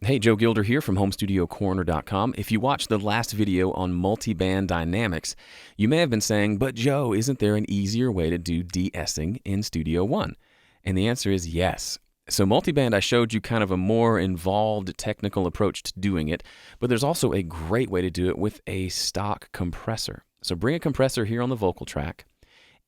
Hey, Joe Gilder here from HomeStudioCorner.com. If you watched the last video on multiband dynamics, you may have been saying, but Joe, isn't there an easier way to do de-essing in Studio One? And the answer is yes. So multiband, I showed you kind of a more involved technical approach to doing it, but there's also a great way to do it with a stock compressor. So bring a compressor here on the vocal track.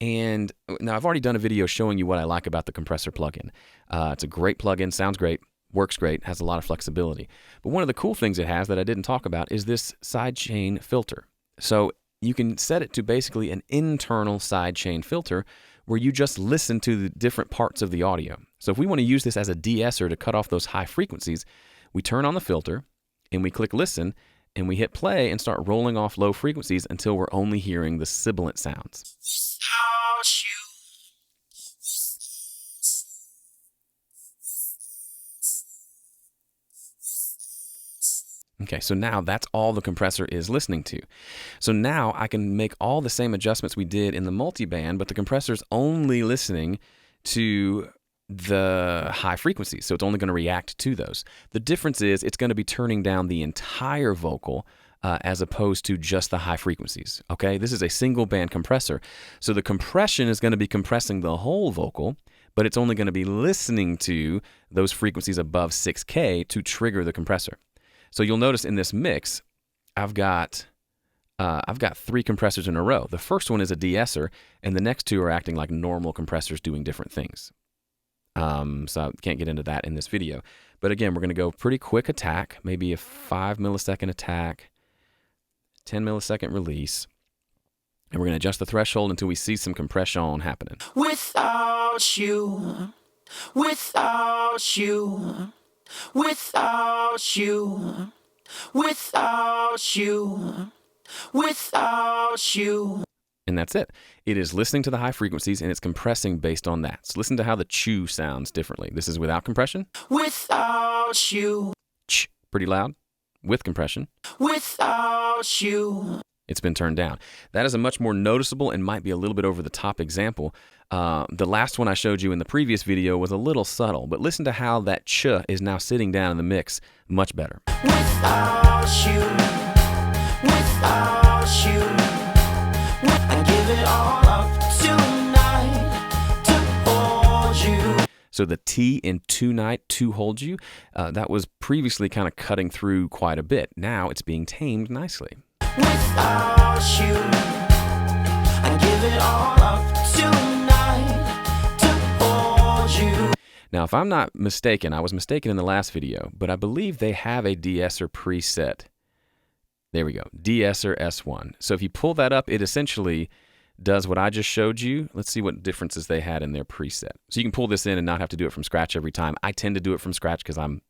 And now I've already done a video showing you what I like about the compressor plugin. It's a great plugin, sounds great, works great, has a lot of flexibility. But one of the cool things it has that I didn't talk about is this sidechain filter. So you can set it to basically an internal sidechain filter where you just listen to the different parts of the audio. So if we want to use this as a de-esser to cut off those high frequencies, we turn on the filter and we click listen and we hit play and start rolling off low frequencies until we're only hearing the sibilant sounds. Okay, so now that's all the compressor is listening to. So now I can make all the same adjustments we did in the multiband, but the compressor's only listening to the high frequencies, so it's only going to react to those. The difference is it's going to be turning down the entire vocal as opposed to just the high frequencies. Okay, this is a single band compressor, so the compression is going to be compressing the whole vocal, but it's only going to be listening to those frequencies above 6K to trigger the compressor. So you'll notice in this mix, I've got 3 compressors in a row. The first one is a de-esser, and the next 2 are acting like normal compressors doing different things. So I can't get into that in this video. But again, we're going to go pretty quick attack, maybe a 5 millisecond attack, 10 millisecond release, and we're going to adjust the threshold until we see some compression happening. Without you, without you. Without you, without you, without you. And that's it. It is listening to the high frequencies and it's compressing based on that. So listen to how the chew sounds differently. This is without compression. Without you. Ch, pretty loud. With compression. Without you. It's been turned down. That is a much more noticeable and might be a little bit over the top example. The last one I showed you in the previous video was a little subtle, but listen to how that ch is now sitting down in the mix much better. Without you, I give it all up tonight to hold you. So the T in tonight, to hold you, that was previously kind of cutting through quite a bit. Now it's being tamed nicely. Without you, I give it all up tonight to hold you. Now, if I'm not mistaken, I was mistaken in the last video, but I believe they have a De-Esser preset. There we go, De-Esser S1. So if you pull that up, it essentially does what I just showed you. Let's see what differences they had in their preset. So you can pull this in and not have to do it from scratch every time. I tend to do it from scratch because I'm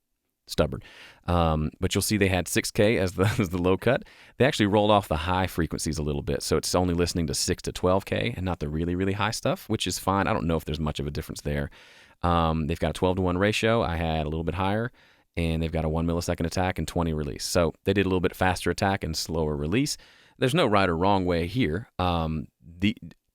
stubborn. But you'll see they had 6K as the low cut. They actually rolled off the high frequencies a little bit, so it's only listening to 6 to 12K and not the really, really high stuff, which is fine. I don't know if there's much of a difference there. They've got a 12-to-1 ratio. I had a little bit higher, and they've got a 1 millisecond attack and 20 release. So they did a little bit faster attack and slower release. There's no right or wrong way here.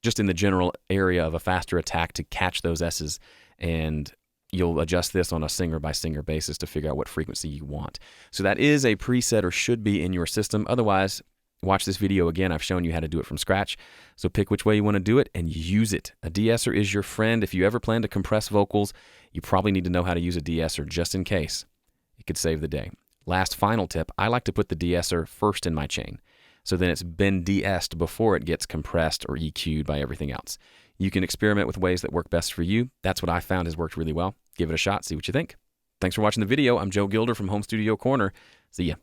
Just in the general area of a faster attack to catch those S's, and you'll adjust this on a singer-by-singer basis to figure out what frequency you want. So that is a preset or should be in your system. Otherwise, watch this video again. I've shown you how to do it from scratch. So pick which way you want to do it and use it. A de-esser is your friend. If you ever plan to compress vocals, you probably need to know how to use a de-esser just in case. It could save the day. Last final tip, I like to put the de-esser first in my chain. So then it's been de-essed before it gets compressed or EQ'd by everything else. You can experiment with ways that work best for you. That's what I found has worked really well. Give it a shot, see what you think. Thanks for watching the video. I'm Joe Gilder from Home Studio Corner. See ya.